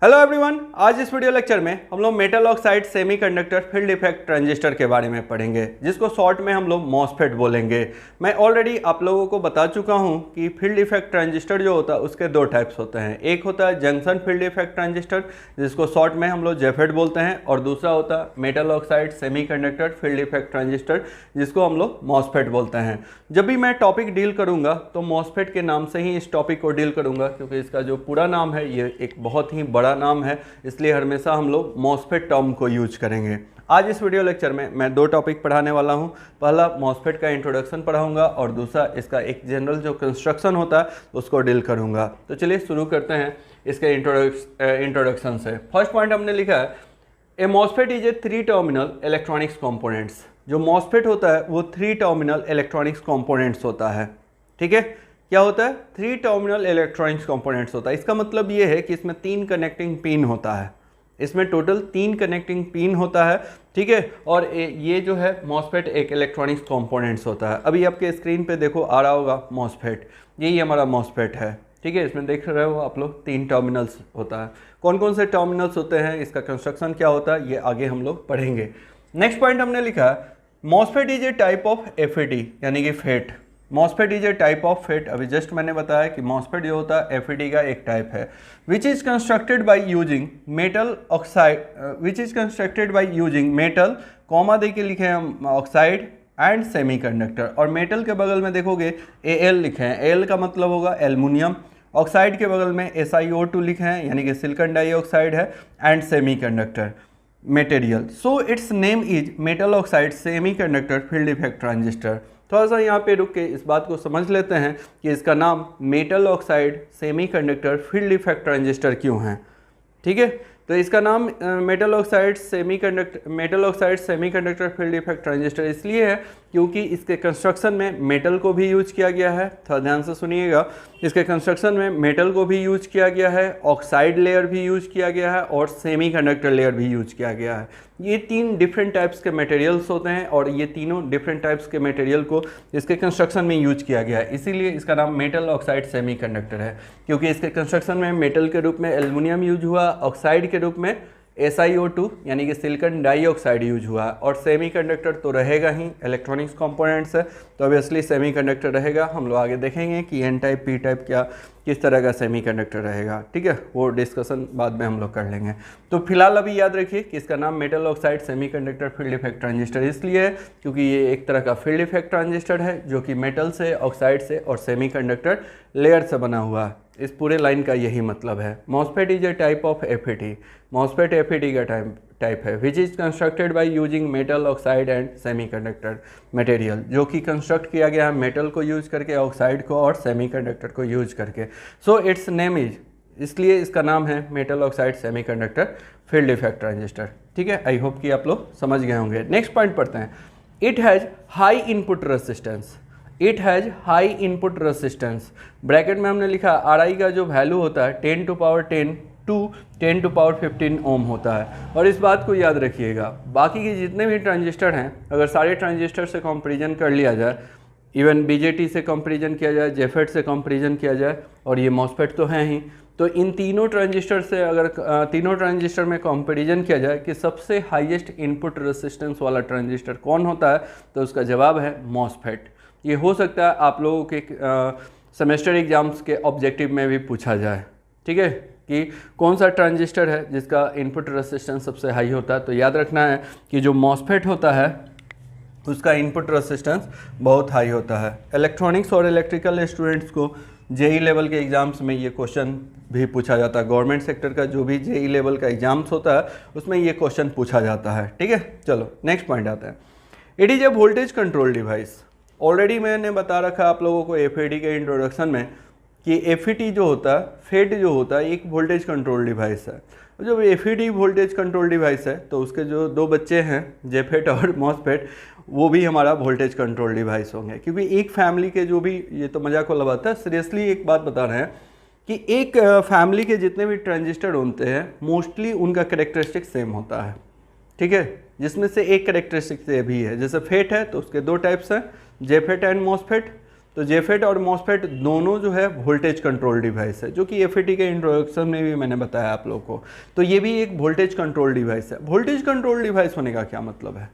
Hello everyone, आज इस video lecture में हम लोग metal oxide semiconductor field effect transistor के बारे में पढ़ेंगे, जिसको शॉर्ट में हम लोग मॉसफेट बोलेंगे। मैं ऑलरेडी आप लोगों को बता चुका हूं कि फील्ड इफेक्ट ट्रांजिस्टर जो होता है उसके दो टाइप्स होते हैं। एक होता है जंक्शन फील्ड इफेक्ट ट्रांजिस्टर, जिसको शॉर्ट में हम लोग जेफेट बोलते हैं, और दूसरा होता है metal oxide semiconductor field effect transistor, जिसको हम लोग मॉसफेट बोलते हैं। जब भी मैं टॉपिक डील करूंगा तो मॉसफेट के नाम से ही इस टॉपिक को डील करूंगा, क्योंकि इसका जो पूरा नाम है ये एक बहुत ही बड़ा नाम है, इसलिए हमेशा हम लोग मॉसफेट टर्म को यूज करेंगे। आज इस वीडियो लेक्चर में मैं दो टॉपिक पढ़ाने वाला हूं। पहला मॉसफेट का इंट्रोडक्शन पढ़ाऊंगा और दूसरा इसका एक जनरल जो कंस्ट्रक्शन होता है उसको डील करूंगा। तो चलिए शुरू करते हैं इसके इंट्रोडक्शन से। फर्स्ट पॉइंट हमने लिखा है a MOSFET is a 3 terminal electronics components. जो मॉसफेट होता है वो 3 टर्मिनल इलेक्ट्रॉनिक्स कंपोनेंट्स होता है। ठीक है, क्या होता है? 3 टर्मिनल इलेक्ट्रॉनिक्स कंपोनेंट्स होता है। इसका मतलब ये है कि इसमें 3 कनेक्टिंग पिन होता है। इसमें टोटल 3 कनेक्टिंग पिन होता है। ठीक है, और ये जो है मॉसफेट एक इलेक्ट्रॉनिक्स कंपोनेंट्स होता है। अभी आपके स्क्रीन पे देखो आ रहा होगा मॉसफेट, यही हमारा मॉसफेट है। ठीक है, इसमें देख रहे हो आप लोग 3 टर्मिनल्स होता है। कौन कौन से टर्मिनल्स होते हैं, इसका कंस्ट्रक्शन क्या होता है, ये आगे हम लोग पढ़ेंगे। नेक्स्ट पॉइंट हमने लिखा है MOSFET is a type of FET, यानी कि FET. MOSFET is a type of FET. अभी जस्ट मैंने बताया कि मॉसफेट जो होता है एफईटी का एक टाइप है, which is constructed by using metal oxide, which is constructed by using metal, comma दे के लिखे हैं ऑक्साइड एंड सेमीकंडक्टर। और मेटल के बगल में देखोगे एल लिखे हैं, एल का मतलब होगा एल्युमिनियम। ऑक्साइड के बगल में SiO2 लिखे हैं, यानी कि सिलिकॉन डाइऑक्साइड है, and semiconductor material. So it's name is metal oxide semiconductor field effect transistor. थोड़ा सा यहाँ पे रुक के इस बात को समझ लेते हैं कि इसका नाम metal oxide semiconductor field effect transistor क्यों है। ठीक है, तो इसका नाम metal oxide semiconductor field effect transistor इसलिए है क्योंकि इसके कंस्ट्रक्शन में मेटल को भी यूज किया गया है। थोड़ा ध्यान से सुनिएगा, इसके कंस्ट्रक्शन में मेटल को भी यूज किया गया है, ऑक्साइड लेयर भी यूज किया गया है, और सेमीकंडक्टर लेयर भी यूज किया गया है। ये 3 डिफरेंट टाइप्स के मटेरियल्स होते हैं, और ये तीनों डिफरेंट टाइप्स के मटेरियल को इसके कंस्ट्रक्शन में यूज किया गया है। इसीलिए इसका नाम मेटल ऑक्साइड सेमीकंडक्टर है, क्योंकि इसके कंस्ट्रक्शन में मेटल के रूप में एल्युमिनियम यूज हुआ, ऑक्साइड के रूप में SiO2 यानी कि सिलिकॉन डाइऑक्साइड यूज हुआ, और सेमीकंडक्टर तो रहेगा ही, इलेक्ट्रॉनिक्स कंपोनेंट्स है तो ऑब्वियसली सेमीकंडक्टर रहेगा। हम लोग आगे देखेंगे कि N टाइप P टाइप क्या किस तरह का सेमीकंडक्टर रहेगा। ठीक है, वो डिस्कशन बाद में हम लोग कर लेंगे। तो फिलहाल अभी याद रखिए कि इसका नाम metal oxide semiconductor field effect transistor इसलिए है क्योंकि ये एक तरह का फील्ड इफेक्ट ट्रांजिस्टर है जो कि मेटल से, ऑक्साइड से और सेमीकंडक्टर लेयर से बना हुआ है। इस पूरे लाइन का यही मतलब है। MOSFET is a type of FET. MOSFET FET का टाइप है which is constructed by using metal oxide and semiconductor material, जो कि कंस्ट्रक्ट किया गया है मेटल को यूज करके, ऑक्साइड को और सेमीकंडक्टर को यूज करके। सो इट्स नेम इज, इसलिए इसका नाम है metal oxide semiconductor field effect transistor. ठीक है, आई होप कि आप लोग समझ गए होंगे। नेक्स्ट पॉइंट पढ़ते हैं। It has high input resistance. It has high input resistance. Bracket में हमने लिखा RI का जो वैल्यू होता है 10 to power 10 to 10 to power 15 ohm होता है। और इस बात को याद रखिएगा, बाकी के जितने भी ट्रांजिस्टर हैं अगर सारे ट्रांजिस्टर से कंपैरिजन कर लिया जाए, इवन BJT से कंपैरिजन किया जाए, जेफेट से कंपैरिजन किया जाए, और ये मॉसफेट तो हैं ही, तो इन तीनों ट्रांजिस्टर से अगर तीनों ट्रांजिस्टर में कंपैरिजन किया जाए कि सबसे हाईएस्ट इनपुट रेसिस्टेंस वाला ट्रांजिस्टर कौन होता है, तो उसका जवाब है मॉसफेट। ये हो सकता है आप लोगों के सेमेस्टर एग्जाम्स के ऑब्जेक्टिव में भी पूछा जाए। ठीक है, कि कौन सा ट्रांजिस्टर है जिसका इनपुट रेसिस्टेंस सबसे हाई होता है, तो याद रखना है कि जो मॉसफेट होता है उसका इनपुट रेसिस्टेंस बहुत हाई होता है। इलेक्ट्रॉनिक्स और इलेक्ट्रिकल स्टूडेंट्स को JEE लेवल के एग्ज़ाम्स में ये क्वेश्चन भी पूछा जाता है। गवर्नमेंट सेक्टर का जो भी JEE लेवल का एग्जाम्स होता है उसमें ये क्वेश्चन पूछा जाता है। ठीक है, चलो नेक्स्ट पॉइंट आता है। It is a voltage control device. Already मैंने बता रखा आप लोगों को एफईटी के इंट्रोडक्शन में कि एफईटी जो होता है, फेट जो होता है, एक वोल्टेज कंट्रोल डिवाइस है। जब एफईटी वोल्टेज कंट्रोल डिवाइस है तो उसके जो 2 बच्चे हैं जेफेट और मॉसफेट, वो भी हमारा वोल्टेज कंट्रोल डिवाइस होंगे। क्योंकि एक फैमिली के जो भी, ये तो मजाक वाला बात है, सीरियसली एक बात बता रहे हैं कि एक फैमिली के जितने भी ट्रांजिस्टर होते हैं मोस्टली उनका कैरेक्टरिस्टिक सेम होता है। ठीक है, जिसमें से एक कैरेक्टरिस्टिक से भी है, जैसे फेट है तो उसके 2 टाइप्स हैं, जेफेट एंड मॉसफेट। तो जेफेट और मॉसफेट दोनों जो है वोल्टेज कंट्रोल डिवाइस है, जो कि एफईटी के इंट्रोडक्शन में भी मैंने बताया आप लोगों को। तो ये भी एक वोल्टेज कंट्रोल डिवाइस है। वोल्टेज कंट्रोल डिवाइस होने का क्या मतलब है?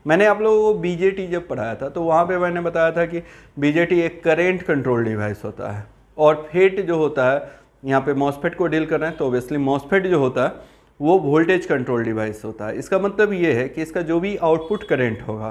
मैंने आप लोगों को बीजेटी जब पढ़ाया था तो वहाँ पे मैंने बताया था कि बीजेटी एक करेंट कंट्रोल डिवाइस होता है, और फेट जो होता है, यहाँ पे मॉसफेट को डील कर रहे हैं तो ऑब्वियसली मॉसफेट जो होता है वो वोल्टेज कंट्रोल डिवाइस होता है। इसका मतलब ये है कि इसका जो भी आउटपुट करंट होगा,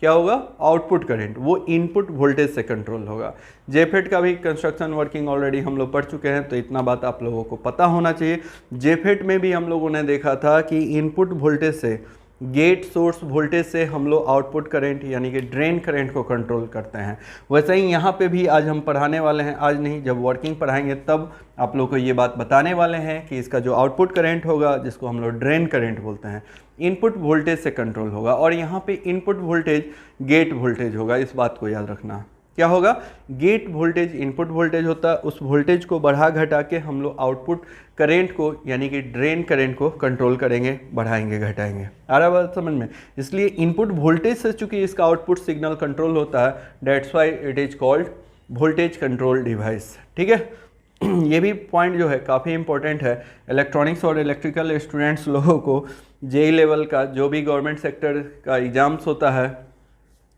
क्या होगा? आउटपुट करंट, वो इनपुट वोल्टेज से कंट्रोल होगा। जेफेट का भी कंस्ट्रक्शन वर्किंग ऑलरेडी हम लोग पढ़ चुके हैं, तो इतना बात आप लोगों को पता होना चाहिए। जेफेट में भी हम लोगों ने देखा था कि इनपुट वोल्टेज से, गेट सोर्स वोल्टेज से हम लोग आउटपुट करंट यानी कि ड्रेन करंट को कंट्रोल करते हैं। वैसे ही यहाँ पे भी आज हम पढ़ाने वाले हैं, आज नहीं जब वर्किंग पढ़ाएंगे तब आप लोग को ये बात बताने वाले हैं कि इसका जो आउटपुट करंट होगा, जिसको हम लोग ड्रेन करंट बोलते हैं, इनपुट वोल्टेज से कंट्रोल होगा। और यहाँ पे इनपुट वोल्टेज गेट वोल्टेज होगा, इस बात को याद रखना। क्या होगा? गेट वोल्टेज इनपुट वोल्टेज होता है, उस वोल्टेज को बढ़ा घटा के हम लोग आउटपुट करंट को यानी कि ड्रेन करंट को कंट्रोल करेंगे, बढ़ाएंगे घटाएंगे। आ रहा बात समझ में? इसलिए इनपुट वोल्टेज से चूंकि इसका आउटपुट सिग्नल कंट्रोल होता है, that's why it is called voltage control device. ठीक है, ये भी पॉइंट जो है काफ़ी इंपॉर्टेंट है। इलेक्ट्रॉनिक्स और इलेक्ट्रिकल स्टूडेंट्स लोगों को जेई लेवल का जो भी गवर्नमेंट सेक्टर का एग्ज़ाम्स होता है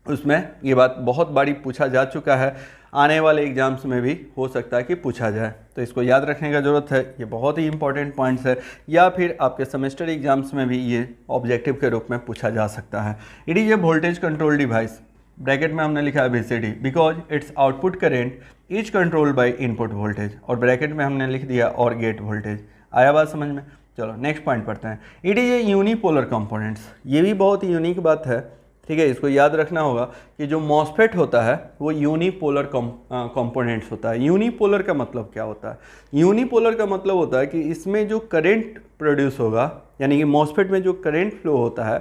उसमें ये बात बहुत बारी पूछा जा चुका है, आने वाले एग्जाम्स में भी हो सकता है कि पूछा जाए, तो इसको याद रखने का ज़रूरत है। ये बहुत ही इंपॉर्टेंट पॉइंट्स है, या फिर आपके सेमेस्टर एग्जाम्स में भी ये ऑब्जेक्टिव के रूप में पूछा जा सकता है। It is a voltage control device, bracket में हमने लिखा है VCD, because it's output current is control by input voltage, और ब्रैकेट में हमने लिख दिया और गेट वोल्टेज। आया बात समझ में? चलो नेक्स्ट पॉइंट पढ़ते हैं। It is a unipolar components, ये भी बहुत ही यूनिक बात है। ठीक है, इसको याद रखना होगा कि जो मॉसफेट होता है वो यूनिपोलर कंपोनेंट्स होता है। यूनिपोलर का मतलब क्या होता है? यूनिपोलर का मतलब होता है कि इसमें जो करंट प्रोड्यूस होगा, यानी कि मॉसफेट में जो करंट फ्लो होता है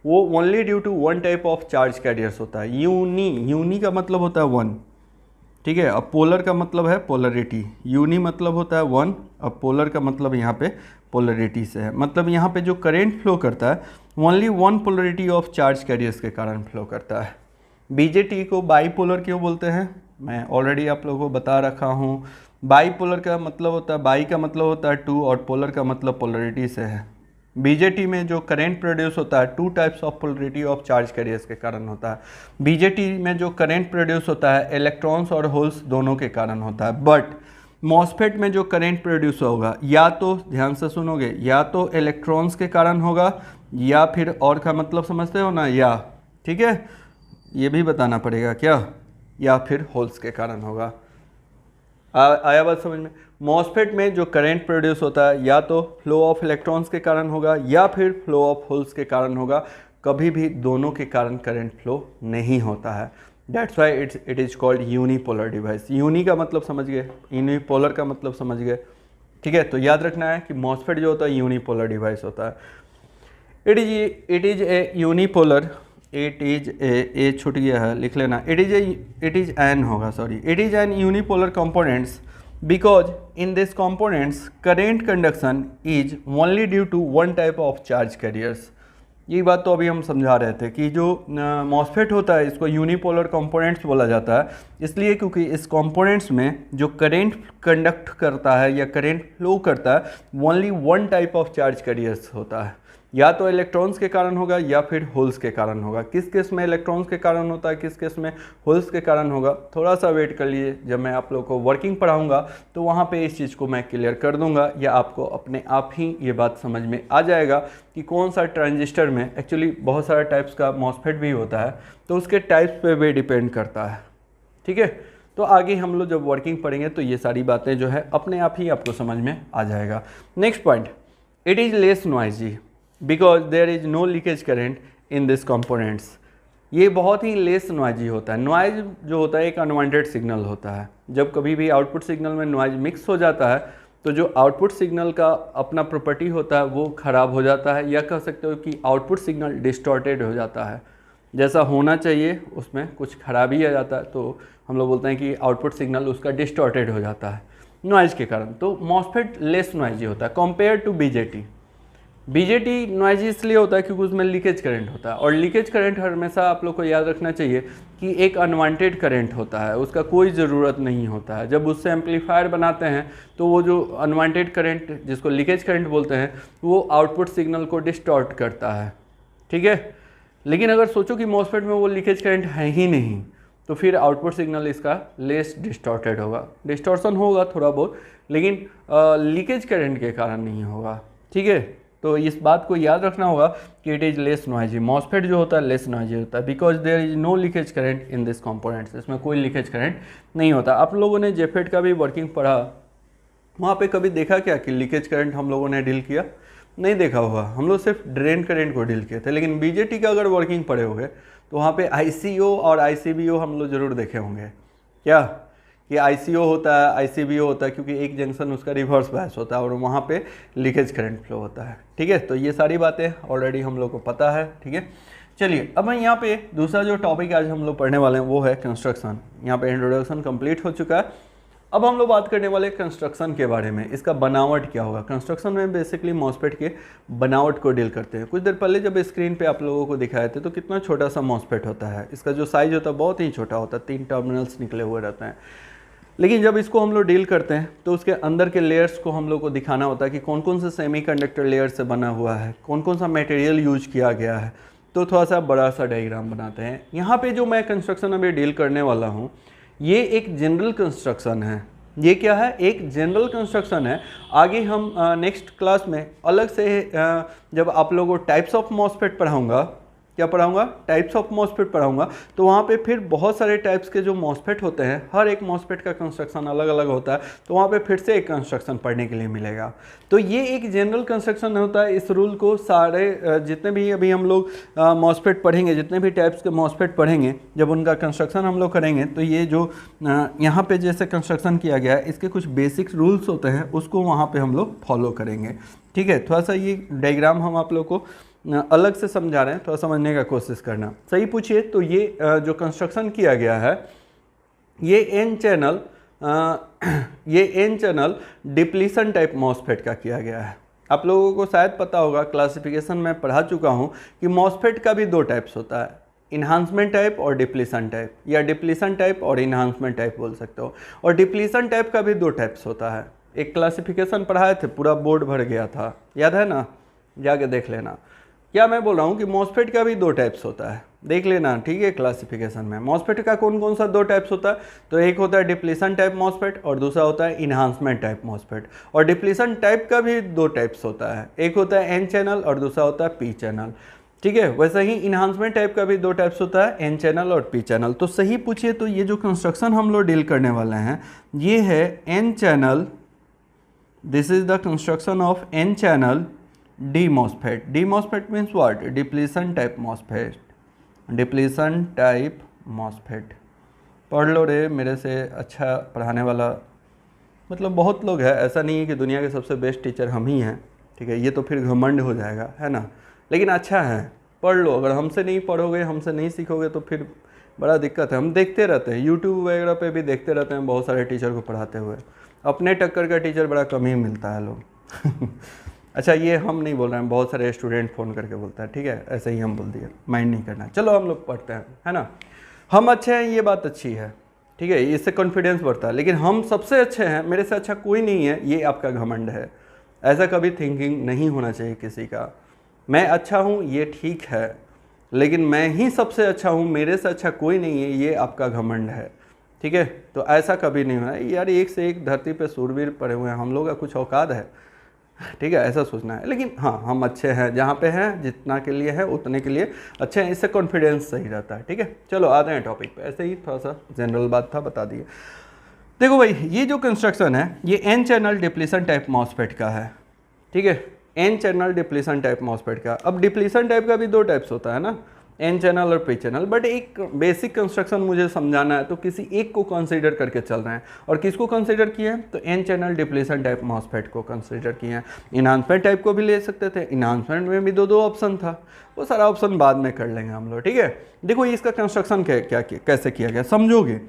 वो only due to one type of charge carriers होता है। यूनी का मतलब होता है वन, ठीक है। अब पोलर का मतलब है पोलरिटी, यूनी मतलब होता है वन, अब पोलर का मतलब यहाँ पे पोलरिटी से है। मतलब यहाँ पे जो करंट फ्लो करता है only one polarity of charge carriers के कारण फ्लो करता है। बीजेटी को बाईपोलर क्यों बोलते हैं मैं ऑलरेडी आप लोगों को बता रखा हूँ। बाईपोलर का मतलब होता है, बाई का मतलब होता है टू और पोलर का मतलब पोलरिटी से है। बीजेटी में जो करंट प्रोड्यूस होता है two types of polarity of charge carriers के कारण होता है। बीजेटी में जो करंट प्रोड्यूस होता है इलेक्ट्रॉन्स और होल्स दोनों के कारण होता है। बट मॉसफेट में जो करंट प्रोड्यूस होगा या तो, ध्यान से सुनोगे, या तो इलेक्ट्रॉन्स के कारण होगा या फिर और का मतलब समझते हो ना, या, ठीक है, ये भी बताना पड़ेगा क्या, या फिर होल्स के कारण होगा। आया बात समझ में? मॉसफेट में जो करंट प्रोड्यूस होता है या तो फ्लो ऑफ इलेक्ट्रॉन्स के कारण होगा या फिर फ्लो ऑफ होल्स के कारण होगा, कभी भी दोनों के कारण करंट फ्लो नहीं होता है। That's why it is called unipolar device. Uni का मतलब समझ गए, यूनिपोलर का मतलब समझ गए, ठीक है। तो याद रखना है कि मॉसफेट जो होता है यूनिपोलर डिवाइस होता है। It is a unipolar, it is a छूट गया है, लिख लेना। इट इज एन होगा, sorry, it is an unipolar components because in this components current conduction is only due to one type of charge carriers। ये बात तो अभी हम समझा रहे थे कि जो मॉसफेट होता है इसको यूनिपोलर कंपोनेंट्स बोला जाता है, इसलिए क्योंकि इस कंपोनेंट्स में जो करंट कंडक्ट करता है या करंट फ्लो करता है only one type of charge carriers होता है। या तो इलेक्ट्रॉन्स के कारण होगा या फिर होल्स के कारण होगा। किस केस में इलेक्ट्रॉन्स के कारण होता है, किस केस में होल्स के कारण होगा, थोड़ा सा वेट कर लीजिए, जब मैं आप लोगों को वर्किंग पढ़ाऊंगा तो वहाँ पे इस चीज़ को मैं क्लियर कर दूंगा, या आपको अपने आप ही ये बात समझ में आ जाएगा कि कौन सा ट्रांजिस्टर में, एक्चुअली बहुत सारे टाइप्स का मॉसफेट भी होता है तो उसके टाइप्स पे भी डिपेंड करता है, ठीक है। तो आगे हम लोग जब वर्किंग पढ़ेंगे तो ये सारी बातें जो है अपने आप ही आपको समझ में आ जाएगा। Next point, it is less noisy because there is no leakage current in this components. ये बहुत ही लेस नॉइजी होता है। नॉइज जो होता है एक अनवांटेड सिग्नल होता है। जब कभी भी आउटपुट सिग्नल में नॉइज मिक्स हो जाता है तो जो आउटपुट सिग्नल का अपना प्रॉपर्टी होता है वो ख़राब हो जाता है, या कह सकते हो कि आउटपुट सिग्नल डिस्टॉर्टेड हो जाता है। जैसा होना चाहिए उसमें कुछ खराबी आ जाता है तो हम लोग बोलते हैं कि आउटपुट सिग्नल उसका डिस्टॉर्टेड हो जाता है नॉइज़ के कारण। तो मॉसफेट लेस नॉइजी होता है compare to BJT. BJT noisy इसलिए होता है क्योंकि उसमें लीकेज करंट होता है, और लीकेज करंट हमेशा आप लोग को याद रखना चाहिए कि एक अनवांटेड करंट होता है, उसका कोई ज़रूरत नहीं होता है। जब उससे एम्पलीफायर बनाते हैं तो वो जो अनवांटेड करंट जिसको लीकेज करंट बोलते हैं वो आउटपुट सिग्नल को डिस्टॉर्ट करता है, ठीक है। लेकिन अगर सोचो कि मॉसफेट में वो लीकेज करंट है ही नहीं तो फिर आउटपुट सिग्नल इसका लेस डिस्टॉर्टेड होगा, डिस्टॉर्शन होगा थोड़ा बहुत, लेकिन लीकेज करंट के कारण नहीं होगा, ठीक है। तो इस बात को याद रखना होगा कि it is less noisy. MOSFET जो होता है लेस नॉइजी होता है because there is no leakage current in this components, इसमें कोई लीकेज करंट नहीं होता। आप लोगों ने जेफेट का भी वर्किंग पढ़ा, वहाँ पे कभी देखा क्या कि लीकेज करंट हम लोगों ने डील किया? नहीं देखा होगा, हम लोग सिर्फ ड्रेन करंट को डील किए थे। लेकिन बीजेटी का अगर वर्किंग पढ़े होंगे तो वहाँ पे आईसीओ और आईसीबीओ हम लोग जरूर देखे होंगे। क्या कि आईसीओ होता है, आईसीबीओ होता है, क्योंकि एक जंक्शन उसका रिवर्स बायस होता है और वहाँ पे लीकेज करंट फ्लो होता है, ठीक है। तो ये सारी बातें ऑलरेडी हम लोग को पता है, ठीक है। चलिए अब मैं यहाँ पे दूसरा जो टॉपिक आज हम लोग पढ़ने वाले हैं वो है कंस्ट्रक्शन। यहाँ पे इंट्रोडक्शन कंप्लीट हो चुका है। अब हम लोग बात करने वाले कंस्ट्रक्शन के बारे में, इसका बनावट क्या होगा। कंस्ट्रक्शन में बेसिकली मॉसफेट के बनावट को डील करते हैं। कुछ देर पहले जब स्क्रीन पे आप लोगों को दिखाए थे तो कितना छोटा सा मॉसफेट होता है, इसका जो साइज होता है बहुत ही छोटा होता है, 3 टर्मिनल्स निकले हुए रहते हैं। लेकिन जब इसको हम लोग डील करते हैं तो उसके अंदर के लेयर्स को हम लोग को दिखाना होता है कि कौन कौन से सेमीकंडक्टर लेयर से बना हुआ है, कौन कौन सा मटेरियल यूज किया गया है। तो थोड़ा सा बड़ा सा डायग्राम बनाते हैं। यहाँ पे जो मैं कंस्ट्रक्शन अभी डील करने वाला हूँ ये एक जनरल कंस्ट्रक्शन है। ये क्या है? एक जनरल कंस्ट्रक्शन है। आगे हम नेक्स्ट क्लास में अलग से जब आप लोगों को टाइप्स ऑफ मॉसफेट पढ़ाऊँगा, क्या पढ़ाऊंगा? टाइप्स ऑफ मॉसफेट पढ़ाऊंगा। तो वहाँ पे फिर बहुत सारे टाइप्स के जो मॉसफेट होते हैं, हर एक मॉसफेट का कंस्ट्रक्शन अलग अलग होता है, तो वहाँ पे फिर से एक कंस्ट्रक्शन पढ़ने के लिए मिलेगा। तो ये एक जनरल कंस्ट्रक्शन होता है। इस रूल को सारे जितने भी अभी हम लोग मॉसफेट पढ़ेंगे, जितने भी टाइप्स के मॉसफेट पढ़ेंगे, जब उनका कंस्ट्रक्शन हम लोग करेंगे तो ये जो यहाँ पे जैसे कंस्ट्रक्शन किया गया है इसके कुछ बेसिक रूल्स होते हैं, उसको वहाँ पर हम लोग फॉलो करेंगे, ठीक है। थोड़ा सा ये डायग्राम हम आप लोग को अलग से समझा रहे हैं, थोड़ा समझने का कोशिश करना। सही पूछिए तो ये जो कंस्ट्रक्शन किया गया है ये N channel depletion type MOSFET का किया गया है। आप लोगों को शायद पता होगा, क्लासिफिकेशन में पढ़ा चुका हूँ कि मॉसफेट का भी 2 टाइप्स होता है, इन्हांसमेंट टाइप और डिप्लीशन टाइप, या डिप्लीशन टाइप और इन्हांसमेंट टाइप बोल सकते हो। और डिप्लीशन टाइप का भी 2 टाइप्स होता है। एक क्लासिफिकेशन पढ़ाए थे, पूरा बोर्ड भर गया था, याद है ना? जाके देख लेना। क्या मैं बोल रहा हूँ कि मॉसफेट का भी 2 टाइप्स होता है, देख लेना, ठीक है। क्लासिफिकेशन में मॉसफेट का कौन कौन सा 2 टाइप्स होता है? तो एक होता है डिप्लीशन टाइप मॉसफेट और दूसरा होता है इन्हांसमेंट टाइप मॉसफेट। और डिप्लीशन टाइप का भी 2 टाइप्स होता है, एक होता है एन चैनल और दूसरा होता है पी चैनल, ठीक है। वैसे ही इन्हांसमेंट टाइप का भी 2 टाइप्स होता है, एन चैनल और पी चैनल। तो सही पूछिए तो ये जो कंस्ट्रक्शन हम लोग डील करने वाले हैं ये है N channel, this is the construction of N channel D MOSFET. D MOSFET means what? Depletion type MOSFET, depletion type MOSFET. पढ़ लो रे, मेरे से अच्छा पढ़ाने वाला मतलब बहुत लोग हैं, ऐसा नहीं है कि दुनिया के सबसे बेस्ट टीचर हम ही हैं, ठीक है। ये तो फिर घमंड हो जाएगा, है ना? लेकिन अच्छा है, पढ़ लो। अगर हमसे नहीं पढ़ोगे, हमसे नहीं सीखोगे तो फिर बड़ा दिक्कत है। हम देखते रहते हैं यूट्यूब वगैरह पे भी देखते रहते हैं बहुत सारे टीचर को पढ़ाते हुए, अपने टक्कर का टीचर बड़ा कम ही मिलता है लोग। अच्छा, ये हम नहीं बोल रहे हैं, बहुत सारे स्टूडेंट फ़ोन करके बोलता है, ठीक है, ऐसे ही हम बोल दिए, माइंड नहीं करना। चलो हम लोग पढ़ते हैं, है ना? हम अच्छे हैं ये बात अच्छी है, ठीक है, इससे कॉन्फिडेंस बढ़ता है। लेकिन हम सबसे अच्छे हैं, मेरे से अच्छा कोई नहीं है, ये आपका घमंड है। ऐसा कभी थिंकिंग नहीं होना चाहिए किसी का। मैं अच्छा हूँ ये ठीक है, लेकिन मैं ही सबसे अच्छा हूँ, मेरे से अच्छा कोई नहीं है, ये आपका घमंड है, ठीक है। तो ऐसा कभी नहीं होना यार। एक से एक धरती पे सूरवीर पड़े हुए हैं, हम लोग का कुछ औकात है, ठीक है, ऐसा सोचना है। लेकिन हाँ, हम अच्छे हैं जहाँ पे हैं, जितना के लिए है उतने के लिए अच्छे हैं, इससे कॉन्फिडेंस सही रहता है, ठीक है। चलो आते हैं टॉपिक पे। ऐसे ही थोड़ा सा जनरल बात था, बता दिए। देखो भाई, ये जो कंस्ट्रक्शन है ये N channel depletion type MOSFET का है, ठीक है, N channel depletion type MOSFET का। अब डिप्लीशन टाइप का भी 2 टाइप्स होता है ना, एन चैनल और पी चैनल। बट एक बेसिक कंस्ट्रक्शन मुझे समझाना है, तो किसी एक को कंसीडर करके चल रहे हैं। और किसको कंसीडर किए हैं? तो N channel depletion type MOSFET को कंसीडर किए हैं। इन्हांसमेंट टाइप को भी ले सकते थे, इन्हांसमेंट में भी 2 ऑप्शन था, वो सारा ऑप्शन बाद में कर लेंगे हम लोग, ठीक है। देखो इसका कंस्ट्रक्शन कैसे किया गया, समझोगे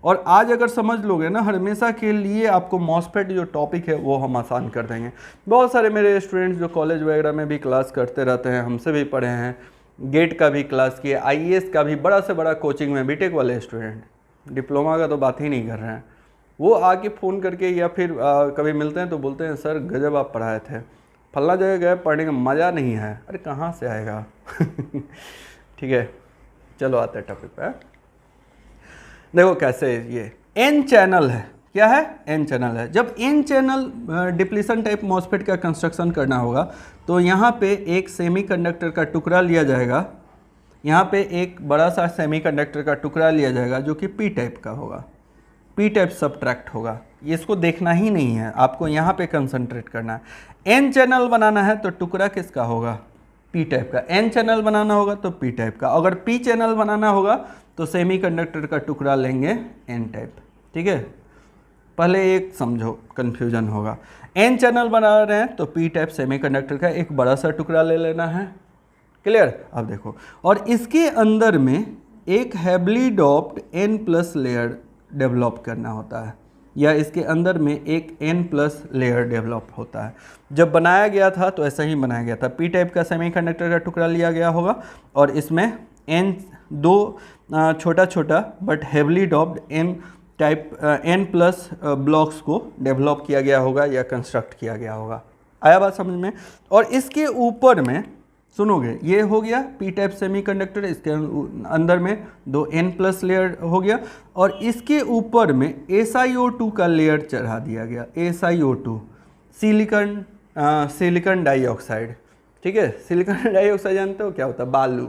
और आज अगर समझ लोगे ना, हमेशा के लिए आपको मॉसफेट जो टॉपिक है वो हम आसान कर देंगे। बहुत सारे मेरे स्टूडेंट्स जो कॉलेज वगैरह में भी क्लास करते रहते हैं, हमसे भी पढ़े हैं, गेट का भी क्लास किए, आईएएस का भी बड़ा से बड़ा कोचिंग में, बीटेक वाले स्टूडेंट, डिप्लोमा का तो बात ही नहीं कर रहे हैं, वो आके फ़ोन करके या फिर कभी मिलते हैं तो बोलते हैं सर गजब आप पढ़ाए थे, फल्ला जगह गए पढ़ने का मज़ा नहीं है। अरे कहाँ से आएगा ठीक है, चलो आते हैं टॉपिक पे। देखो कैसे ये एन चैनल है, क्या है, एन चैनल है। जब N channel depletion type MOSFET का कंस्ट्रक्शन करना होगा तो यहाँ पे एक सेमीकंडक्टर का टुकड़ा लिया जाएगा, यहाँ पे एक बड़ा सा सेमीकंडक्टर का टुकड़ा लिया जाएगा जो कि पी टाइप का होगा, पी टाइप सब्ट्रैक्ट होगा। इसको देखना ही नहीं है, आपको यहाँ पे कंसंट्रेट करना है। एन चैनल बनाना है तो टुकड़ा किसका होगा, पी टाइप का। एन चैनल बनाना होगा तो पी टाइप का। अगर पी चैनल बनाना होगा तो सेमीकंडक्टर का टुकड़ा लेंगे एन टाइप, ठीक है। पहले एक समझो, कन्फ्यूजन होगा। एन चैनल बना रहे हैं तो पी टाइप सेमीकंडक्टर का एक बड़ा सा टुकड़ा ले लेना है, क्लियर। अब देखो, और इसके अंदर में एक heavily doped N plus layer develop करना होता है, या इसके अंदर में एक एन प्लस लेयर डेवलप होता है। जब बनाया गया था तो ऐसा ही बनाया गया था, पी टाइप का सेमीकंडक्टर का टुकड़ा लिया गया होगा और इसमें एन दो छोटा छोटा but heavily doped N type N plus blocks को डेवलप किया गया होगा या कंस्ट्रक्ट किया गया होगा। आया बात समझ में। और इसके ऊपर में सुनोगे, ये हो गया पी टाइप सेमीकंडक्टर, इसके अंदर में दो एन प्लस लेयर हो गया और इसके ऊपर में SiO2 का लेयर चढ़ा दिया गया। SiO2 सिलिकॉन डाइऑक्साइड, ठीक है। सिलिकॉन डाइऑक्साइड जानते हो क्या होता है, बालू।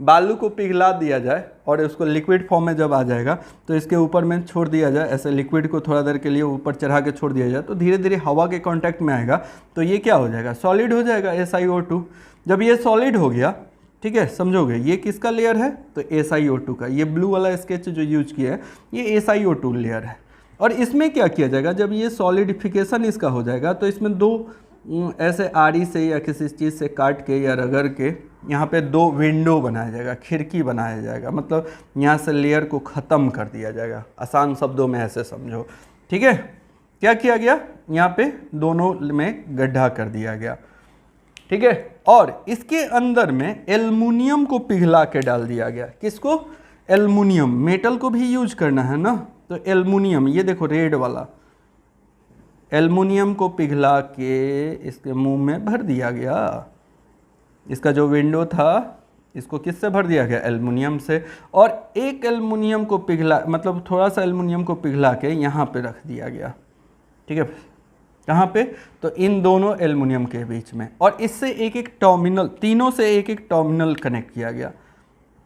बालू को पिघला दिया जाए और उसको लिक्विड फॉर्म में जब आ जाएगा तो इसके ऊपर में छोड़ दिया जाए, ऐसे लिक्विड को थोड़ा देर के लिए ऊपर चढ़ा के छोड़ दिया जाए तो धीरे धीरे हवा के कांटेक्ट में आएगा तो ये क्या हो जाएगा, सॉलिड हो जाएगा SiO2। जब ये सॉलिड हो गया, ठीक है, समझोगे ये किसका लेयर है तो SiO2 का। ये ब्लू वाला स्केच जो यूज किया है ये SiO2 लेयर है। और इसमें क्या किया जाएगा, जब ये सॉलिडिफिकेशन इसका हो जाएगा तो इसमें दो ऐसे आरी से या किसी चीज़ से काट के या रगड़ के यहाँ पे दो विंडो बनाया जाएगा, खिड़की बनाया जाएगा, मतलब यहाँ से लेयर को ख़त्म कर दिया जाएगा। आसान शब्दों में ऐसे समझो, ठीक है। क्या किया गया, यहाँ पे दोनों में गड्ढा कर दिया गया, ठीक है। और इसके अंदर में एल्युमिनियम को पिघला के डाल दिया गया। किसको, एल्युमिनियम। मेटल को भी यूज करना है ना, तो एल्युमिनियम, ये देखो रेड वाला एल्युमिनियम को पिघला के इसके मुंह में भर दिया गया। इसका जो विंडो था इसको किससे भर दिया गया, एल्युमिनियम से। और एक एल्युमिनियम को पिघला, मतलब थोड़ा सा एल्युमिनियम को पिघला के यहाँ पे रख दिया गया, ठीक है। कहाँ पे, तो इन दोनों एल्युमिनियम के बीच में। और इससे एक एक टर्मिनल, तीनों से एक एक टर्मिनल कनेक्ट किया गया,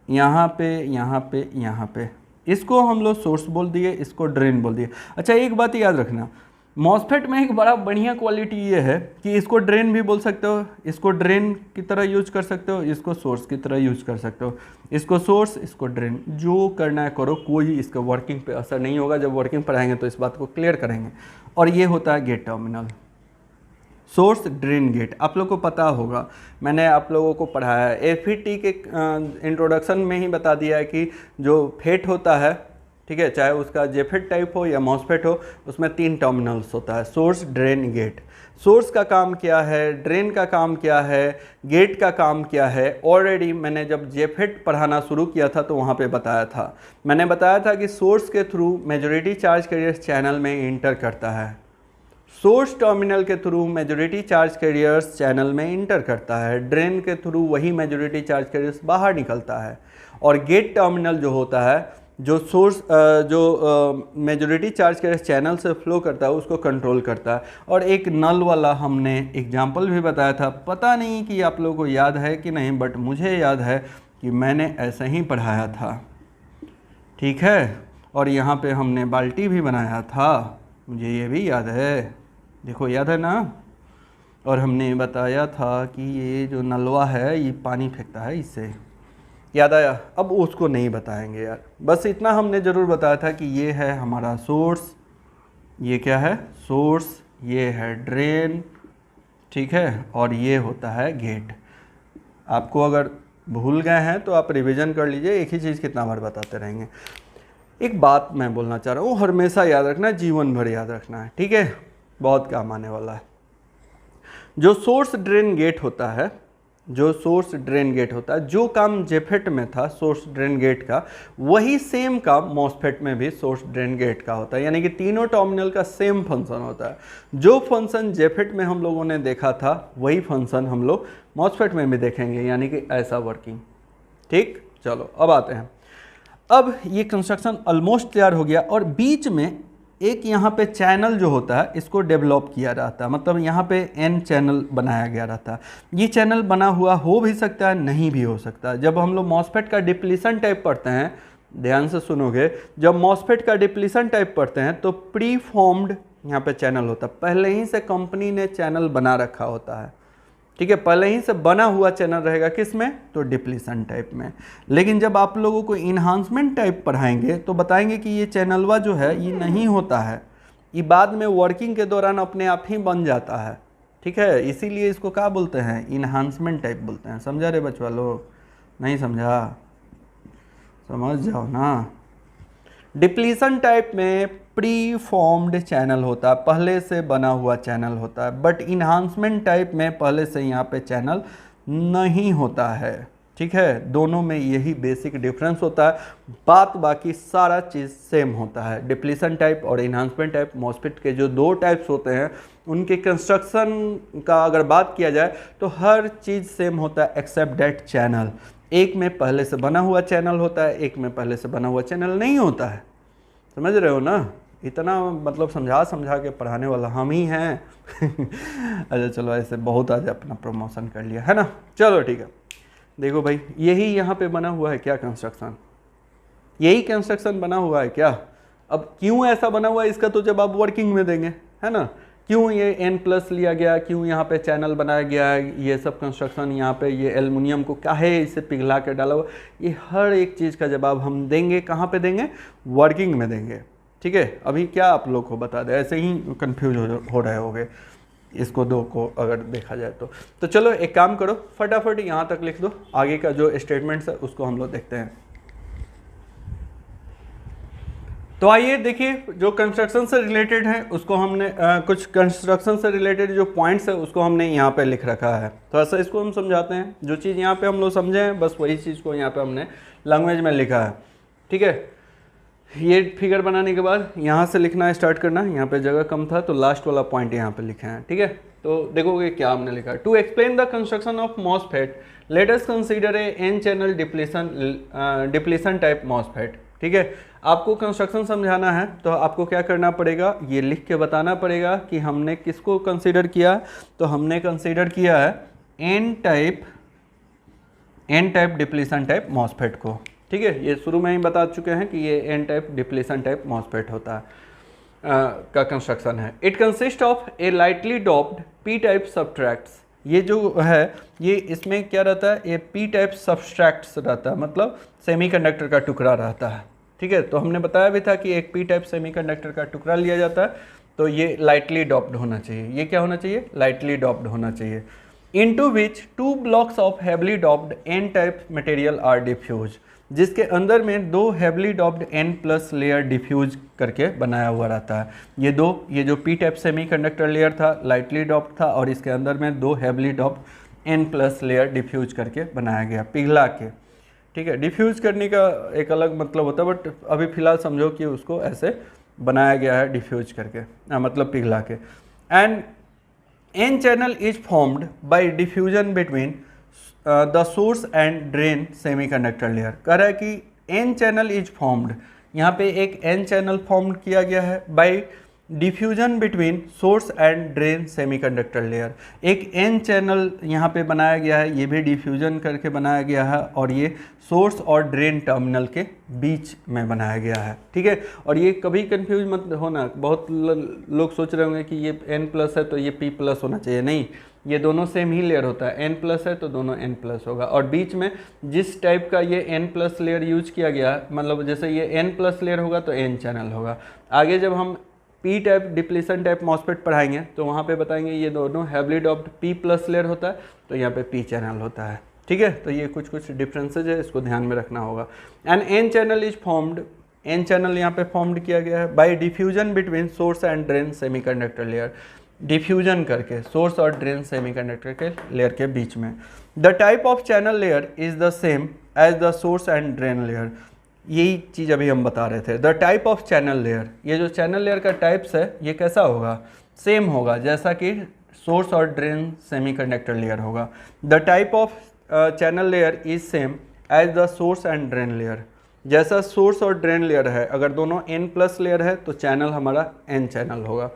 यहाँ पे, यहाँ पे, यहाँ पे। इसको हम लोग सोर्स बोल दिए, इसको ड्रेन बोल दिए। अच्छा एक बात याद रखना, मॉसफेट में एक बड़ा बढ़िया क्वालिटी ये है कि इसको ड्रेन भी बोल सकते हो, इसको ड्रेन की तरह यूज कर सकते हो, इसको सोर्स की तरह यूज कर सकते हो। इसको सोर्स, इसको ड्रेन, जो करना है करो, कोई इसका वर्किंग पे असर नहीं होगा। जब वर्किंग पढ़ाएंगे तो इस बात को क्लियर करेंगे। और ये होता है gate terminal, source drain gate. आप लोग को पता होगा, मैंने आप लोगों को पढ़ाया है, FET के इंट्रोडक्शन में ही बता दिया है कि जो फेट होता है, ठीक है, चाहे उसका जेफेट टाइप हो या मॉसफेट हो, उसमें 3 टर्मिनल्स होता है, सोर्स ड्रेन गेट। सोर्स का काम क्या है, ड्रेन का काम क्या है, गेट का काम क्या है, ऑलरेडी मैंने जब जेफेट पढ़ाना शुरू किया था तो वहाँ पे बताया था। मैंने बताया था कि सोर्स के through majority charge carriers channel में इंटर करता है, सोर्स टर्मिनल के through majority charge carriers channel में इंटर करता है, ड्रेन के थ्रू वही मेजॉरिटी चार्ज कैरियर्स बाहर निकलता है, और गेट टर्मिनल जो होता है जो सोर्स जो मेजॉरिटी चार्ज कैरियर्स चैनल से फ्लो करता है उसको कंट्रोल करता है। और एक नल वाला हमने एग्जाम्पल भी बताया था, पता नहीं कि आप लोगों को याद है कि नहीं, बट मुझे याद है कि मैंने ऐसा ही पढ़ाया था, ठीक है। और यहाँ पे हमने बाल्टी भी बनाया था, मुझे ये भी याद है, देखो याद है ना। और हमने बताया था कि ये जो नलवा है ये पानी फेंकता है, इससे याद आया। अब उसको नहीं बताएंगे यार, बस इतना हमने ज़रूर बताया था कि ये है हमारा सोर्स, ये क्या है सोर्स, ये है ड्रेन, ठीक है, और ये होता है गेट। आपको अगर भूल गए हैं तो आप रिवीजन कर लीजिए, एक ही चीज़ कितना बार बताते रहेंगे। एक बात मैं बोलना चाह रहा हूँ, हमेशा याद रखना है, जीवन भर याद रखना है, ठीक है, बहुत काम आने वाला है। जो सोर्स ड्रेन गेट होता है, जो सोर्स ड्रेन गेट होता है, जो काम जेफेट में था सोर्स ड्रेन गेट का, वही सेम काम मॉसफेट में भी सोर्स ड्रेन गेट का होता है। यानी कि तीनों टर्मिनल का सेम फंक्शन होता है। जो फंक्शन जेफेट में हम लोगों ने देखा था वही फंक्शन हम लोग मॉसफेट में भी देखेंगे, यानी कि ऐसा वर्किंग। ठीक, चलो अब आते हैं। अब ये कंस्ट्रक्शन ऑलमोस्ट तैयार हो गया और बीच में एक यहाँ पे चैनल जो होता है इसको डेवलप किया जाता है, मतलब यहाँ पे एन चैनल बनाया गया रहता है। ये चैनल बना हुआ हो भी सकता है, नहीं भी हो सकता है। जब हम लोग मॉसफेट का डिप्लीशन टाइप पढ़ते हैं, ध्यान से सुनोगे, जब मॉसफेट का डिप्लीशन टाइप पढ़ते हैं तो प्री फॉर्म्ड यहाँ पे चैनल होता है, पहले ही से कंपनी ने चैनल बना रखा होता है, ठीक है, पहले ही से बना हुआ चैनल रहेगा, किस में, तो डिप्लीशन टाइप में। लेकिन जब आप लोगों को इन्हांसमेंट टाइप पढ़ाएंगे तो बताएंगे कि ये चैनलवा जो है ये नहीं होता है, ये बाद में वर्किंग के दौरान अपने आप ही बन जाता है, ठीक है, इसीलिए इसको क्या बोलते हैं, इन्हांसमेंट टाइप बोलते हैं। समझा रे बच्चा लोग, नहीं समझा, समझ जाओ ना। डिप्लीशन टाइप में प्री फॉर्म्ड चैनल होता है, पहले से बना हुआ चैनल होता है, बट इन्हांसमेंट टाइप में पहले से यहाँ पे चैनल नहीं होता है, ठीक है। दोनों में यही बेसिक डिफरेंस होता है, बात बाकी सारा चीज़ सेम होता है। डिप्लीशन टाइप और इन्हांसमेंट टाइप मॉसफेट के जो दो टाइप्स होते हैं उनके कंस्ट्रक्शन का अगर बात किया जाए तो हर चीज़ सेम होता है एक्सेप्ट दैट चैनल। एक में पहले से बना हुआ चैनल होता है, एक में पहले से बना हुआ चैनल नहीं होता है। समझ रहे हो ना, इतना मतलब समझा के पढ़ाने वाला हम ही हैं। अच्छा चलो, ऐसे बहुत आज अपना प्रमोशन कर लिया है ना। चलो ठीक है, देखो भाई, यही यहाँ पे बना हुआ है क्या कंस्ट्रक्शन, यही कंस्ट्रक्शन बना हुआ है क्या। अब क्यों ऐसा बना हुआ है इसका तो जब आप वर्किंग में देंगे, है ना, क्यों ये N+ लिया गया, क्यों यहाँ पे चैनल बनाया गया है, ये सब कंस्ट्रक्शन, यहाँ पे ये एल्युमिनियम को काहे इसे पिघला के डाला हुआ, ये हर एक चीज़ का जवाब हम देंगे, कहाँ पे देंगे, वर्किंग में देंगे, ठीक है। अभी क्या आप लोग को बता दें, ऐसे ही कंफ्यूज हो रहे होगे इसको दो को अगर देखा जाए तो चलो एक काम करो, फटाफट यहाँ तक लिख दो, आगे का जो स्टेटमेंट्स है उसको हम लोग देखते हैं। तो आइए देखिए, जो कंस्ट्रक्शन से रिलेटेड है उसको हमने कुछ कंस्ट्रक्शन से रिलेटेड जो पॉइंट्स है उसको हमने यहाँ पे लिख रखा है। तो ऐसा इसको हम समझाते हैं, जो चीज़ यहाँ पे हम लोग समझे हैं बस वही चीज़ को यहाँ पे हमने लैंग्वेज में लिखा है, ठीक है। ये फिगर बनाने के बाद यहाँ से लिखना स्टार्ट करना, यहाँ पे जगह कम था तो लास्ट वाला पॉइंट यहाँ पे लिखे हैं, ठीक है। तो देखोगे क्या हमने लिखा है, to explain the construction of MOSFET let us consider a N channel depletion type MOSFET, ठीक है। आपको कंस्ट्रक्शन समझाना है तो आपको क्या करना पड़ेगा, ये लिख के बताना पड़ेगा कि हमने किसको कंसीडर किया। तो हमने कंसीडर किया है N type depletion type MOSFET को, ठीक है। ये शुरू में ही बता चुके हैं कि ये N type depletion type MOSFET होता है का कंस्ट्रक्शन है। It consist of a lightly doped P type substrates, ये जो है ये इसमें क्या रहता है, ये पी टाइप सब्सट्रैक्ट्स रहता है, मतलब सेमीकंडक्टर का टुकड़ा रहता है, ठीक है। तो हमने बताया भी था कि एक पी टाइप सेमीकंडक्टर का टुकड़ा लिया जाता है, तो ये लाइटली डोप्ड होना चाहिए। ये क्या होना चाहिए, लाइटली डोप्ड होना चाहिए। Into which 2 blocks of heavily doped N type material are diffuse, जिसके अंदर में 2 heavily doped N+ layer diffuse करके बनाया हुआ रहता है। ये जो पी टाइप सेमीकंडक्टर लेयर था लाइटली डोप्ड था, और इसके अंदर में 2 heavily doped N+ layer diffuse करके बनाया गया, पिघला के, ठीक है। डिफ्यूज करने का एक अलग मतलब होता है, बट अभी फिलहाल समझो कि उसको ऐसे बनाया गया है डिफ्यूज करके, मतलब पिघला के। And N channel is formed by diffusion between the source and drain semiconductor layer. कह रहा है कि एन चैनल इज फॉर्म्ड, यहाँ पे एक एन चैनल फॉर्म किया गया है by diffusion between source and drain semiconductor layer. एक एन चैनल यहाँ पे बनाया गया है, ये भी डिफ्यूजन करके बनाया गया है, और ये सोर्स और ड्रेन टर्मिनल के बीच में बनाया गया है, ठीक है। और ये कभी कंफ्यूज मत होना, बहुत लोग सोच रहे होंगे कि ये N+ है तो ये P+ होना चाहिए, नहीं, ये दोनों सेम ही लेयर होता है। N+ है तो दोनों N+ होगा, और बीच में जिस टाइप का ये N+ लेयर यूज किया गया, मतलब जैसे ये N+ लेयर होगा तो N चैनल होगा। आगे जब हम P type depletion type MOSFET पढ़ाएंगे तो वहाँ पे बताएंगे ये दोनों हैवली डोप्ड P+ लेयर होता है, तो यहाँ पे P चैनल होता है, ठीक है। तो ये कुछ डिफरेंसेज है, इसको ध्यान में रखना होगा। And N channel is formed N channel यहाँ पे फॉर्म्ड किया गया है by diffusion between source and drain semiconductor layer, diffusion करके सोर्स और ड्रेन सेमीकंडक्टर के लेयर के बीच में। The type of channel layer is the same as the source and drain layer, यही चीज़ अभी हम बता रहे थे। The type of channel layer, ये जो चैनल लेयर का टाइप्स है ये कैसा होगा, सेम होगा जैसा कि सोर्स और ड्रेन सेमीकंडक्टर लेयर होगा। The type of channel layer is same as the source and drain layer, जैसा सोर्स और ड्रेन लेयर है, अगर दोनों n प्लस लेयर है तो चैनल हमारा n चैनल होगा।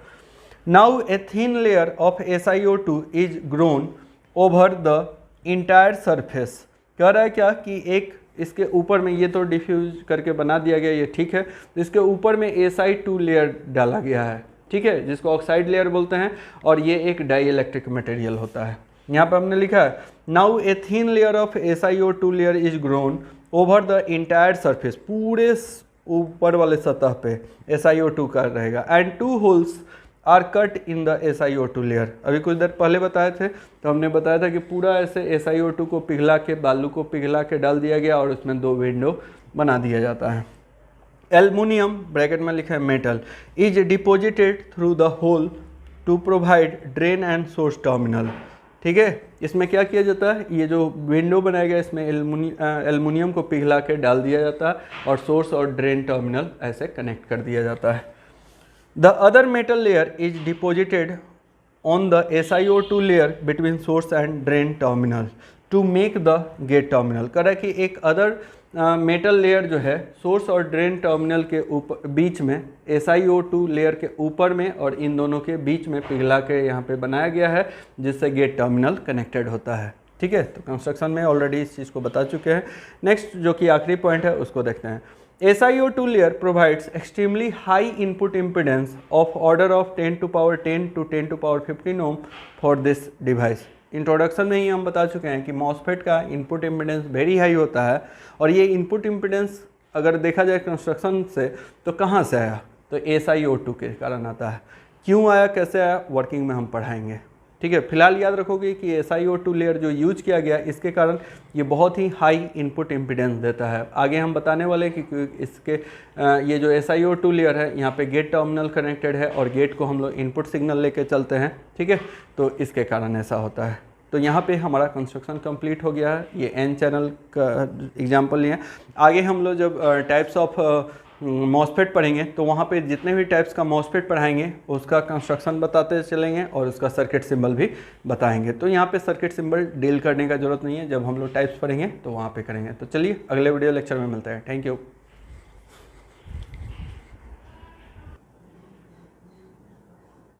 Now a thin layer of SiO2 is grown over the entire surface, कह रहा है क्या कि एक इसके ऊपर में, ये तो डिफ्यूज करके बना दिया गया, ये ठीक है, तो इसके ऊपर में Si2 लेयर डाला गया है, ठीक है, जिसको ऑक्साइड लेयर बोलते हैं, और ये एक डाई इलेक्ट्रिक मटेरियल होता है। यहाँ पर हमने लिखा है now a thin layer of SiO2 layer is grown over the entire surface, पूरे ऊपर वाले सतह पे SiO2 का रहेगा, and 2 holes are cut in the SiO2 layer. अभी कुछ देर पहले बताए थे, तो हमने बताया था कि पूरा ऐसे SiO2 को पिघला के, बालू को पिघला के डाल दिया गया और उसमें 2 विंडो बना दिया जाता है। एल्युमिनियम ब्रैकेट में लिखा है metal is deposited through the hole to provide drain and source terminal, ठीक है, इसमें क्या किया जाता है, ये जो विंडो बनाया गया इसमें एल्युमिनियम को पिघला के डाल दिया जाता है और सोर्स और ड्रेन टर्मिनल ऐसे कनेक्ट कर दिया जाता है। The other metal layer is deposited on the SiO2 layer between source and drain terminal to make the gate terminal, कर रहा है कि एक अदर मेटल लेयर जो है सोर्स और ड्रेन टर्मिनल के ऊपर बीच में, SiO2 लेयर के ऊपर में और इन दोनों के बीच में पिघला के यहाँ पे बनाया गया है, जिससे गेट टर्मिनल कनेक्टेड होता है, ठीक है। तो कंस्ट्रक्शन में ऑलरेडी इस चीज़ को बता चुके हैं। नेक्स्ट जो कि आखिरी पॉइंट है उसको देखते हैं। SiO2 layer provides extremely high input impedance of order of 10 to power 10 to 10 to power 15 ohm for this device। Introduction में ही हम बता चुके हैं कि MOSFET का इनपुट इम्पिडेंस वेरी हाई होता है, और ये इनपुट इम्पिडेंस अगर देखा जाए कंस्ट्रक्शन से तो कहाँ से आया, तो SiO2 के कारण आता है। क्यों आया, कैसे आया, वर्किंग में हम पढ़ाएंगे, ठीक है। फिलहाल याद रखोगे कि SiO2 लेयर जो यूज किया गया इसके कारण ये बहुत ही हाई इनपुट इम्पिडेंस देता है। आगे हम बताने वाले हैं कि इसके ये जो SiO2 लेयर है यहाँ पे गेट टर्मिनल कनेक्टेड है और गेट को हम लोग इनपुट सिग्नल लेके चलते हैं, ठीक है, तो इसके कारण ऐसा होता है। तो यहाँ पे हमारा कंस्ट्रक्शन कंप्लीट हो गया है, ये N चैनल का एग्जाम्पल लिया। आगे हम लोग जब टाइप्स ऑफ MOSFET पढ़ेंगे तो वहाँ पे जितने भी टाइप्स का MOSFET पढ़ाएंगे उसका कंस्ट्रक्शन बताते चलेंगे और उसका सर्किट सिंबल भी बताएंगे। तो यहाँ पे सर्किट सिंबल डील करने का जरूरत नहीं है, जब हम लोग टाइप्स पढ़ेंगे तो वहाँ पे करेंगे। तो चलिए अगले वीडियो लेक्चर में मिलते हैं। Thank you.